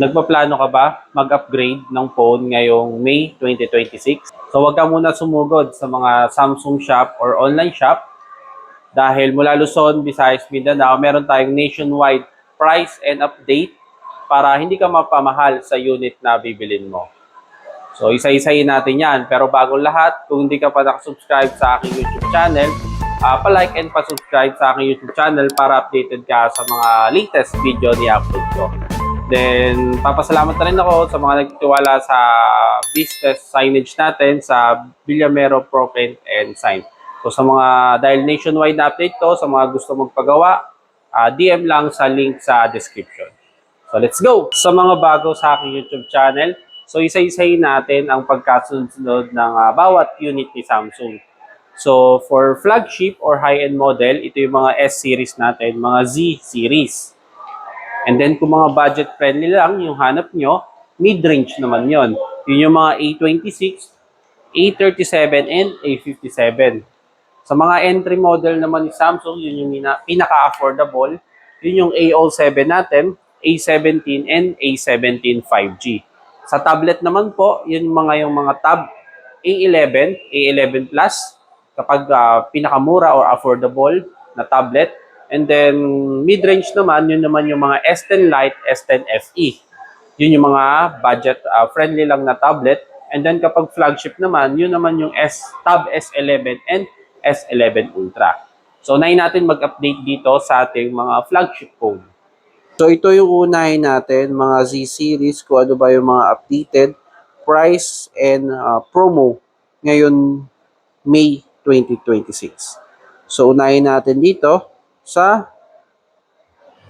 Nagpaplano ka ba mag-upgrade ng phone ngayong May 2026? So huwag ka muna sumugod sa mga Samsung shop or online shop dahil mula Luzon, Visayas, Mindanao, meron tayong nationwide price and update para hindi ka mapamahal sa unit na bibilin mo. So isa-isahin natin yan. Pero bago lahat, kung hindi ka pa nakasubscribe sa aking YouTube channel, pa-like and pa-subscribe sa aking YouTube channel para updated ka sa mga latest video ni-upload ko. Then, papasalamat na rin ako sa mga nagtitiwala sa business signage natin sa Villamero Pro Paint and Sign. So, sa mga, dahil nationwide na update to, sa mga gusto magpagawa, DM lang sa link sa description. So, let's go! Sa mga bago sa aking YouTube channel, so isa-isahin natin ang pagkasunod ng bawat unit ni Samsung. So, for flagship or high-end model, ito yung mga S-series natin, mga Z-series. And then kung mga budget friendly lang yung hanap nyo, mid-range naman yon. Yun yung mga A26, A37, and A57. Sa mga entry model naman ni Samsung, yun yung pinaka-affordable. Yun yung A07 natin, A17, and A17 5G. Sa tablet naman po, yun yung mga tab A11, A11 Plus, kapag pinakamura or affordable na tablet. And then, mid-range naman, yun naman yung mga S10 Lite, S10 FE. Yun yung mga budget friendly lang na tablet. And then, kapag flagship naman, yun naman yung Tab S11 and S11 Ultra. So, unahin natin mag-update dito sa ating mga flagship phone. So, ito yung unahin natin, mga Z-series, kung ano ba yung mga updated price and promo ngayon May 2026. So, unahin natin dito sa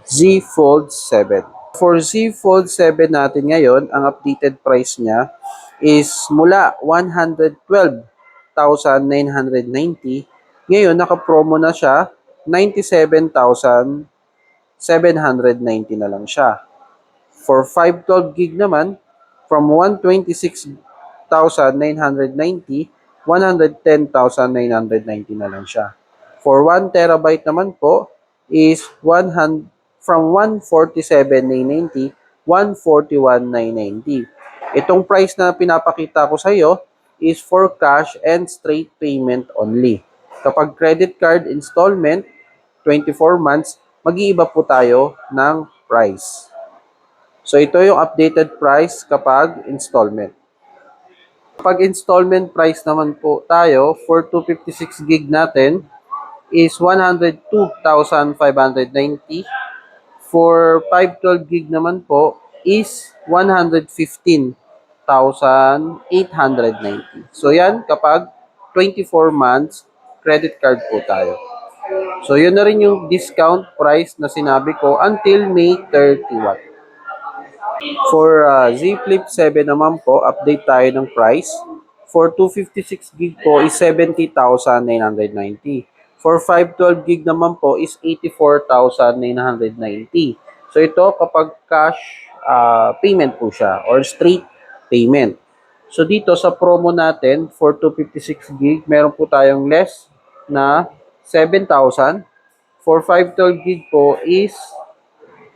Z Fold 7. For Z Fold 7 natin ngayon, ang updated price niya is mula 112,990. Ngayon, naka-promo na siya, 97,790 na lang siya. For 512 gig naman, from 126,990, 110,990 na lang siya. For 1 terabyte naman po is from 147,990, 141,990. Itong price na pinapakita ko sa iyo is for cash and straight payment only. Kapag credit card installment, 24 months, mag-iiba po tayo ng price. So ito yung updated price kapag installment. Kapag installment price naman po tayo, for 256 gig natin is 102,590. For 512 gig naman po is 115,890. So yan kapag 24 months credit card po tayo. So yun na rin yung discount price na sinabi ko until May 31. For Z Flip 7 naman po, update tayo ng price. For 256 gig po is 70,990. For 512 gig naman po is 84,990. So ito kapag cash payment po siya or straight payment. So dito sa promo natin for 256 gig, meron po tayong less na 7,000. For 512 gig po is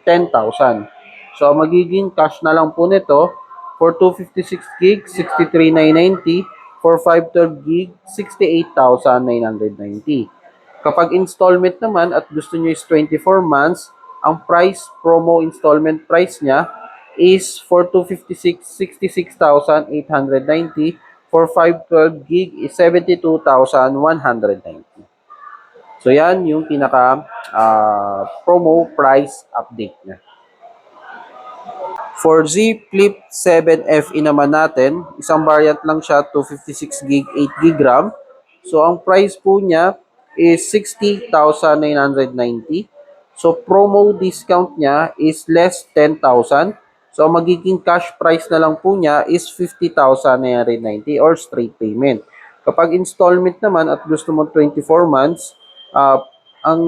10,000. So, magiging cash na lang po nito for 256 gig, 63,990. For 512 gig, 68,990. Kapag installment naman at gusto nyo is 24 months, ang price, promo installment price niya is for 256, 66,890. For 512 gig is 72,190. So, yan yung pinaka promo price update niya. For Z Flip 7 FE naman natin, isang variant lang siya, 256 gig, 8 gig RAM. So, ang price po niya is 60,990. So, promo discount niya is less 10,000. So, magiging cash price na lang po niya is 50,990 or straight payment. Kapag installment naman at gusto mo 24 months, ang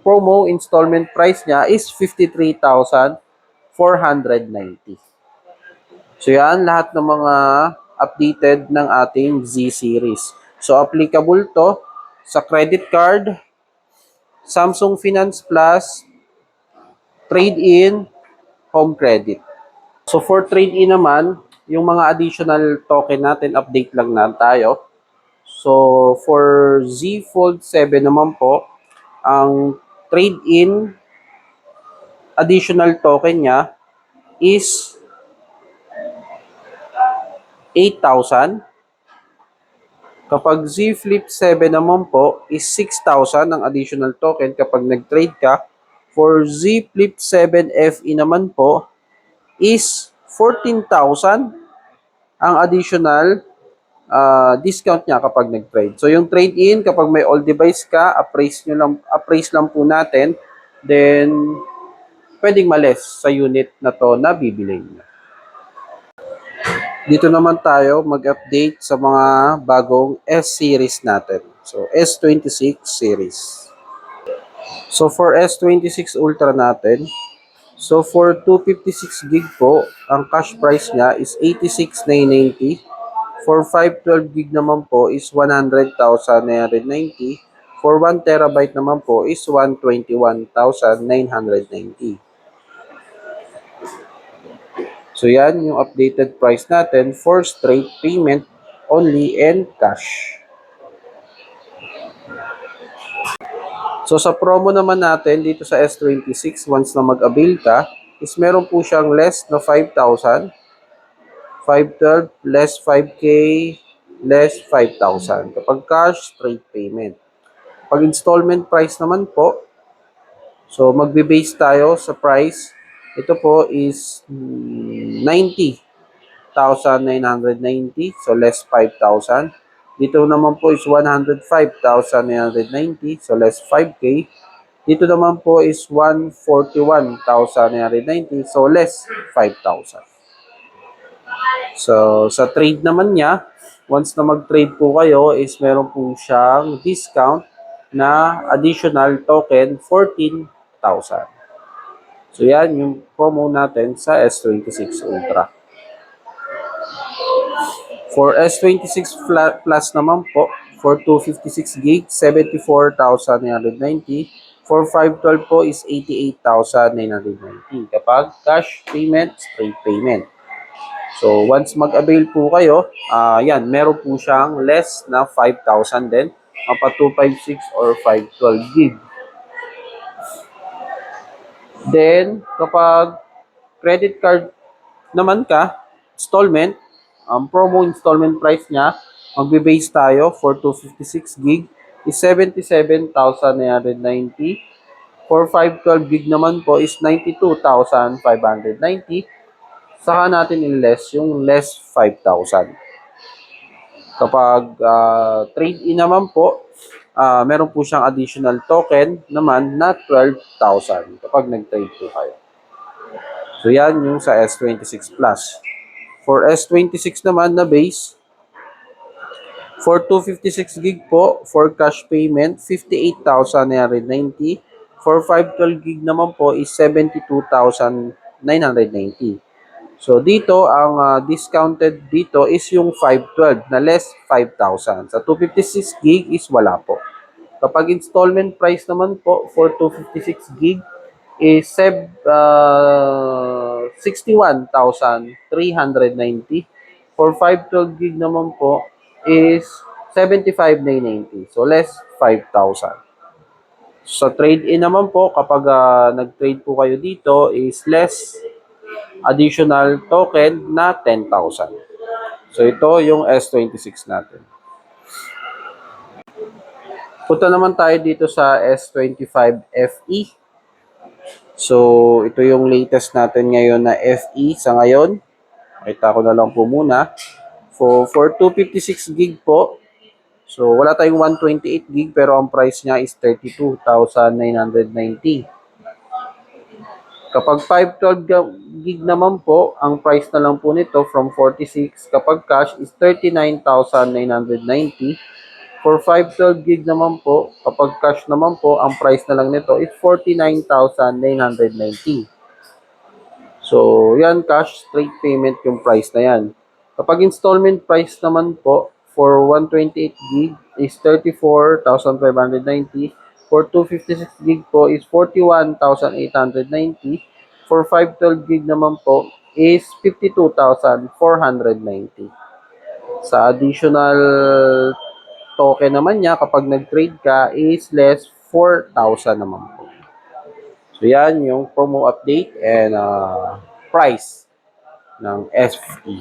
promo installment price niya is 53,490. So yan, lahat ng mga updated ng ating Z-series. So applicable to sa credit card, Samsung Finance Plus, trade-in, home credit. So for trade-in naman, yung mga additional token natin, update lang na tayo. So for Z Fold 7 naman po, ang trade-in additional token niya is 8,000. Kapag Z Flip 7 naman po is 6,000 ang additional token kapag nag-trade ka. For Z Flip 7 FE naman po is 14,000 ang additional discount niya kapag nag-trade. So yung trade-in, kapag may all device ka, appraise lang po natin, then pwedeng ma-less sa unit na to na bibili niyo. Dito naman tayo mag-update sa mga bagong S-series natin. So, S26 series. So, for S26 Ultra natin, so for 256 gig po, ang cash price niya is 86,990. For 512 gig naman po is 100,990. For 1 terabyte naman po is 121,990. So yan yung updated price natin for straight payment only and cash. So sa promo naman natin dito sa S26, once na mag-avail ka, is meron po siyang less na 5,000, 512, less 5K, less 5,000. Kapag cash, straight payment. Pag installment price naman po, so magbe-base tayo sa price. Ito po is 90,990, so less 5,000. Dito naman po is 105,990, so less 5K. Dito naman po is 141,990, so less 5,000. So sa trade naman niya, once na mag-trade po kayo is meron po siyang discount na additional token 14,000. So yan yung promo natin sa S26 Ultra. For S26 Plus naman po, for 256 gig, 74,990. For 512 po is 88,990. Kapag cash payment, straight payment. So once mag-avail po kayo, yan, meron po siyang less na 5,000 din, mapa 256 or 512 gig. Then, kapag credit card naman ka, installment, ang promo installment price niya, magbe-base tayo for 256 gig is 77,990. For 512 gig naman po is 92,590. Saka natin in-less yung less 5,000. Kapag trade-in naman po, meron po siyang additional token naman na 12,000 kapag nag-trade po kayo. So yan yung sa S26 Plus. For S26 naman na base, for 256 gig po, for cash payment, 58,990. For 512 gig naman po is 72,990. So dito, ang discounted dito is yung 512 na less 5,000. Sa 256 gig is wala po. Kapag installment price naman po for 256 gig is 61,390. For 512 gig naman po is 75,990. So less 5,000. Sa trade-in naman po, kapag nag-trade po kayo dito is less additional token na 10,000. So ito yung S26 natin. Punta naman tayo dito sa S25 FE. So ito yung latest natin ngayon na FE sa ngayon. Kita ko na lang po muna. For 256 gig po. So wala tayong 128 gig pero ang price niya is 32,990. Kapag 512 gig naman po, ang price na lang po nito from 46. Kapag cash is 39,990. For 512 gig naman po, kapag cash naman po, ang price na lang nito is 49,990. So, yan, cash straight payment yung price na yan. Kapag installment price naman po, for 128 gig is 34,590. For 256 gig po is 41,890. For 512 gig naman po is 52,490. Sa additional token naman niya, kapag nag-trade ka, is less 4,000 naman po. So, yan yung promo update and price ng SE.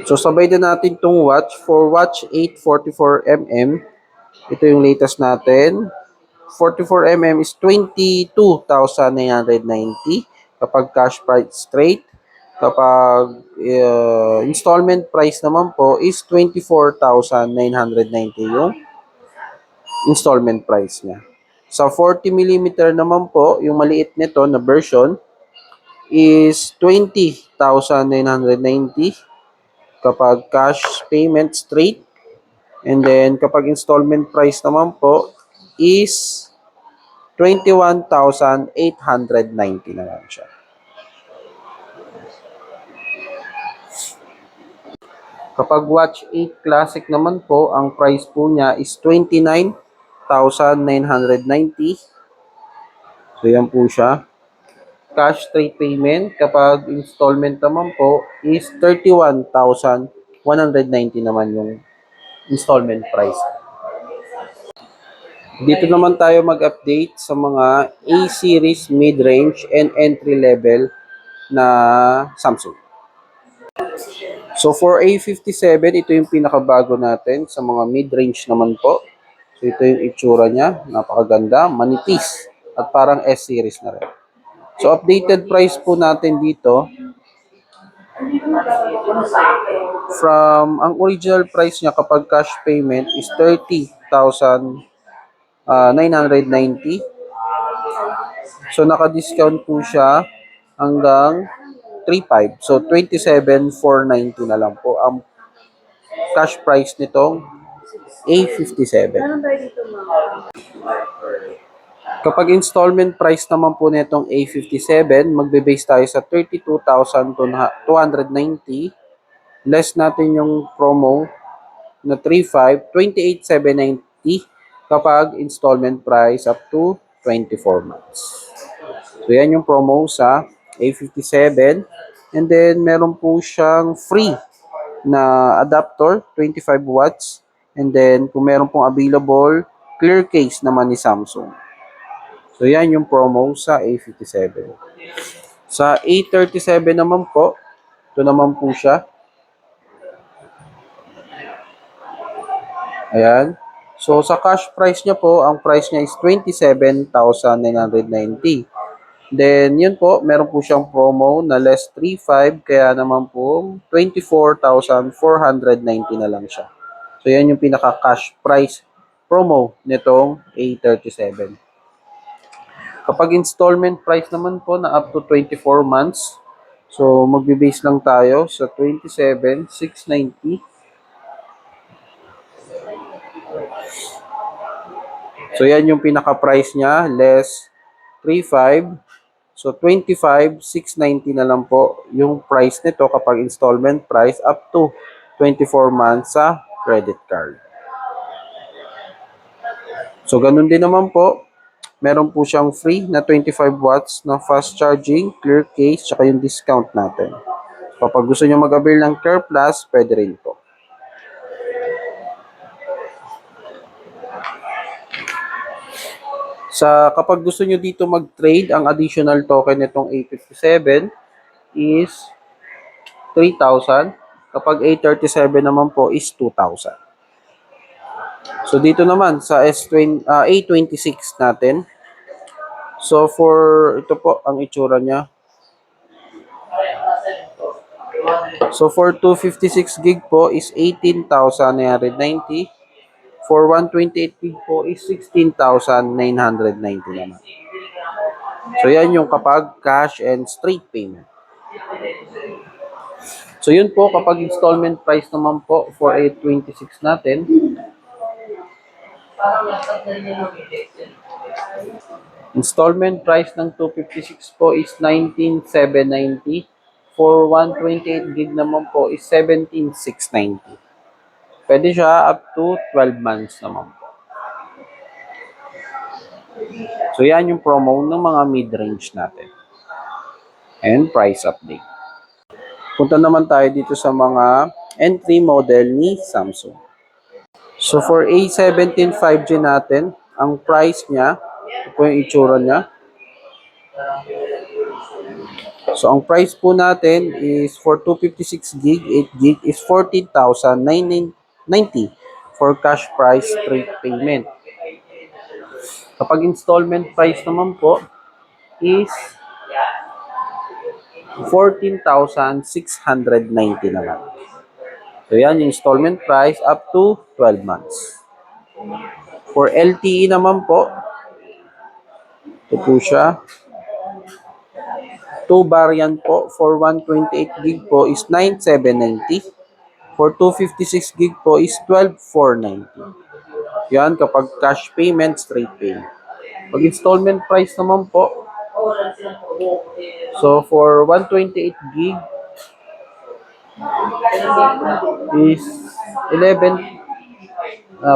So, sabay din natin itong watch. For watch 844mm, ito yung latest natin. 44mm is 22,990 kapag cash price straight. Kapag installment price naman po is 24,990 yung installment price niya. Sa 40mm naman po, yung maliit nito na version is 20,990 kapag cash payment straight. And then kapag installment price naman po is 21,890 na lang siya. Kapag Watch 8 Classic naman po, ang price po niya is 29,990. So, yan po siya. Cash straight payment, kapag installment naman po, is 31,190 naman yung installment price. Dito naman tayo mag-update sa mga A-series, mid-range, and entry-level na Samsung. So for A57, ito yung pinakabago natin sa mga mid-range naman po. So ito yung itsura niya, napakaganda, manipis, at parang S-series na rin. So updated price po natin dito, from ang original price niya kapag cash payment is 30,990. So naka-discount po siya hanggang 3,500. So 27,490 na lang po ang cash price nitong A57. Kapag installment price naman po nitong A57, magbe-base tayo sa 32,290. Less natin yung promo na 3,500, 28,790 kapag installment price up to 24 months. So yan yung promo sa A57. And then meron po siyang free na adapter, 25 watts. And then kung meron pong available, clear case naman ni Samsung. So yan yung promo sa A57. Sa A37 naman po, ito naman po siya. Ayan. So sa cash price niya po, ang price niya is 27,990. Then yun po, meron po siyang promo na less 3,500, kaya naman po 24,490 na lang siya. So yan yung pinaka cash price promo nitong A37. Kapag installment price naman po na up to 24 months, so magbe-base lang tayo sa 27,690. So yan yung pinaka-price niya, less 3,500. So 25,690 na lang po yung price nito kapag installment price up to 24 months sa credit card. So ganun din naman po, meron po siyang free na 25 watts na fast charging, clear case, tsaka yung discount natin. Kapag gusto nyo mag-avail ng Care Plus, pwede rin po. Kapag gusto nyo dito mag-trade, ang additional token nitong A57 is 3,000. Kapag A37 naman po is 2,000. So dito naman sa A26 natin. So ito po ang itsura niya. So for 256 gig po is 18,990. For 128 gig po is 16,990 naman. So yan yung kapag cash and straight payment. So yun po, kapag installment price naman po for A26 natin. Installment price ng 256 po is 19,790. For 128 gig naman po is 17,690. Pwede siya up to 12 months naman po. So yan yung promo ng mga mid-range natin. and price update. Punta naman tayo dito sa mga entry model ni Samsung. So for A17 5G natin, ang price niya, ito po yung itsura niya. So ang price po natin is for 256 gig, 8 gig is 14,990 for cash price straight payment. Kapag installment price naman po is 14,690 naman. So yan yung installment price up to 12 months. For LTE naman po, ito po siya. 2 variant po. For 128 gig po is 9,790. For 256 gig po is 12,490. Yan kapag cash payment, straight payment. Pag installment price naman po, so for 128 gig is 11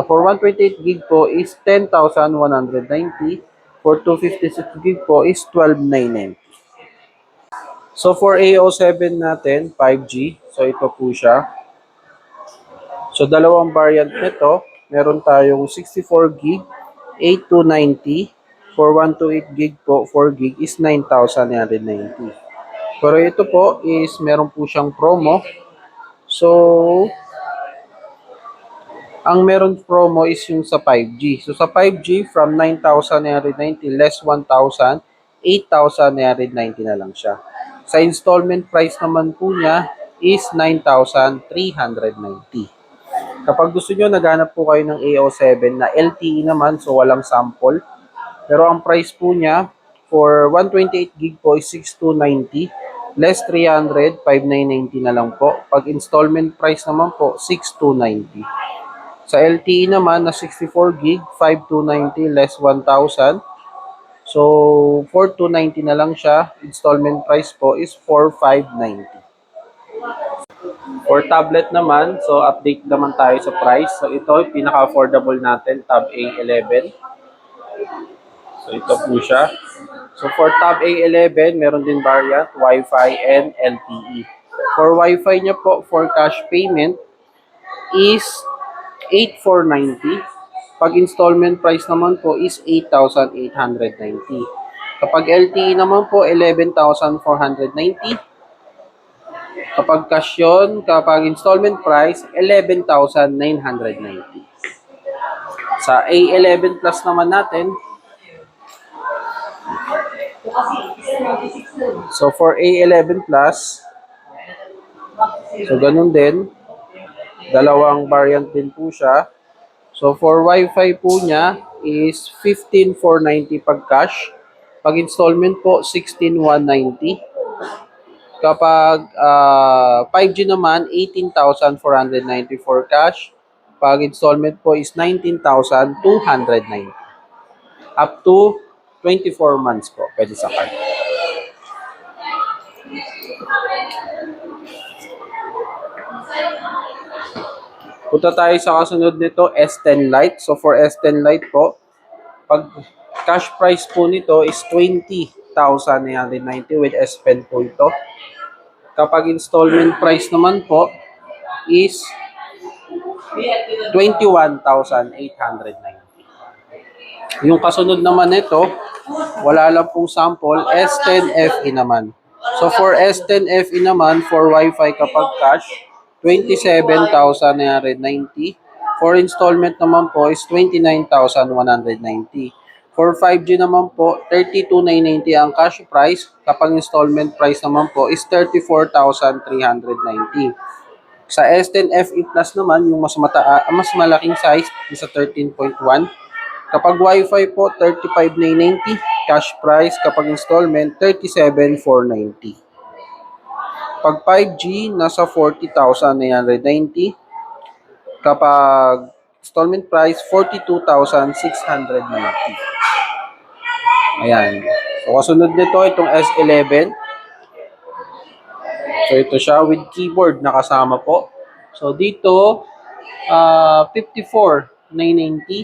for 128 gig po is 10,190. For 256 gig po is 12,990. So for A07 natin, 5G, so ito po siya. So dalawang variant nito, meron tayong 64 gig, 8290. For 128 gig po, 4 gig is 9,990. Pero ito po is meron po siyang promo. So ang meron promo is yung sa 5G. So sa 5G, from 9,990 less 1,000, 8,990 na lang siya. Sa installment price naman po niya is 9,390. Kapag gusto nyo, naghanap po kayo ng A07 na LTE naman, so walang sample. Pero ang price po niya, for 128 gig po is 6,290. Less 300, 5,990 na lang po. Pag installment price naman po, 6,290. Sa LTE naman na 64 gig, 5,290 less 1,000. So 4,290 na lang siya. Installment price po is 4,590. For tablet naman, so update naman tayo sa price. So ito, pinaka-affordable natin, Tab A11. So ito po siya. So for Tab A11, meron din variant, Wi-Fi and LTE. For Wi-Fi niya po, for cash payment is 8,490. Pag installment price naman po is 8,890. Kapag LTE naman po, 11,490. Kapag cash yun, kapag installment price, 11,990. Sa A11 Plus naman natin, so for A11 Plus, so ganun din, dalawang variant din po siya. So for Wi-Fi po niya is 15,490 pag cash. Pag installment po, 16,190. Kapag 5G naman, 18,490 for cash. Pag installment po is 19,290. Up to 24 months po, pwede sa card. Punta tayo sa kasunod nito, S10 Lite. So for S10 Lite po, pag cash price po nito is 20,990 with S Pen po ito. Kapag installment price naman po is 21,890. Yung kasunod naman nito, wala lang pong sample, S10 FE naman. So for S10 FE naman, for Wi-Fi kapag cash, 27,990. For installment naman po is 29,190. For 5G naman po, 32,990 ang cash price. Kapag installment price naman po is 34,390. Sa S10 FE Plus naman, yung mas malaking size, isa 13.1. Kapag Wi-Fi po, 35,990. Cash price kapag installment, 37,490. Pag 5G, nasa 40,990. Kapag installment price, 42,690. Ayan. So, kasunod nito, itong S11. So, ito siya with keyboard na kasama po. So, dito, 54,990.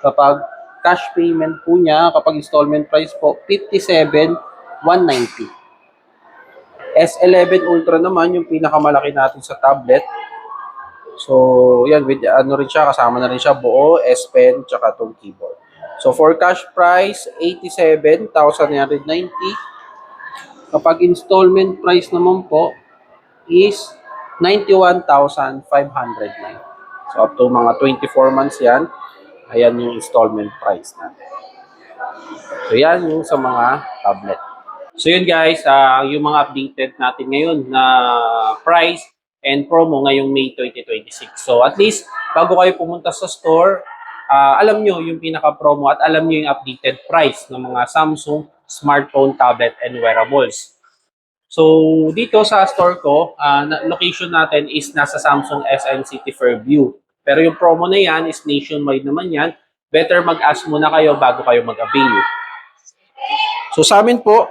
Kapag cash payment po niya, kapag installment price po, 57,190. S11 Ultra naman, yung pinakamalaki natin sa tablet. So, yan, with ano rin siya, kasama na rin siya buo, S Pen, tsaka itong keyboard. So, for cash price, 87,990. Kapag installment price naman po is 91,509. So, up to mga 24 months yan. Ayan yung installment price natin. So, yan yung sa mga tablet. So, yun guys, yung mga updated natin ngayon na price and promo ngayong May 2026. So, at least, bago kayo pumunta sa store, alam nyo yung pinaka-promo at alam nyo yung updated price ng mga Samsung smartphone, tablet, and wearables. So, dito sa store ko, location natin is nasa Samsung SM City Fairview. Pero yung promo na yan is nationwide naman yan. Better mag-ask muna kayo bago kayo mag-avail. So, sa amin po,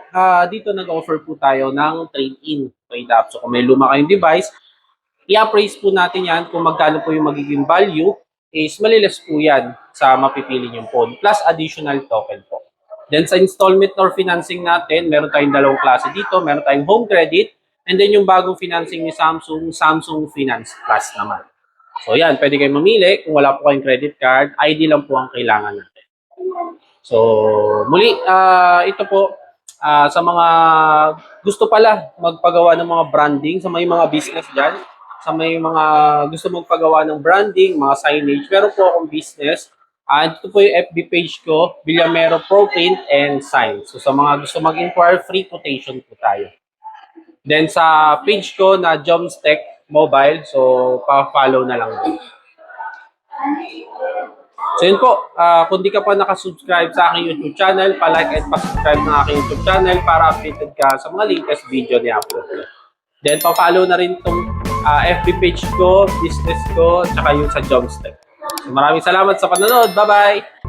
dito nag-offer po tayo ng trade-in, trade-up. So, kung may luma kayong device, i-appraise po natin yan kung magkano po yung magiging value is maliles po yan sa mapipili yung phone plus additional token po. Then sa installment or financing natin, meron tayong dalawang klase dito. Meron tayong home credit and then yung bagong financing ni Samsung, Samsung Finance Plus naman. So yan, pwede kayong mamili. Kung wala po kayong credit card, ID lang po ang kailangan natin. So muli, ito po sa mga gusto pala magpagawa ng mga branding, sa may mga business dyan, sa may mga gusto magpagawa ng branding, mga signage, meron po akong business. Ito po yung FB page ko, Villamero Pro Print and Sign. So sa mga gusto mag-inquire, free quotation po tayo. Then sa page ko na Jomstech Mobile, so pa-follow na lang. So yun po, kung di ka pa nakasubscribe sa aking YouTube channel, pa-like at pa-subscribe ng aking YouTube channel para updated ka sa mga latest video ni upload ko. Then pa-follow na rin itong FB page ko, business ko, tsaka yung sa Jomstech. So, maraming salamat sa panonood. Bye-bye!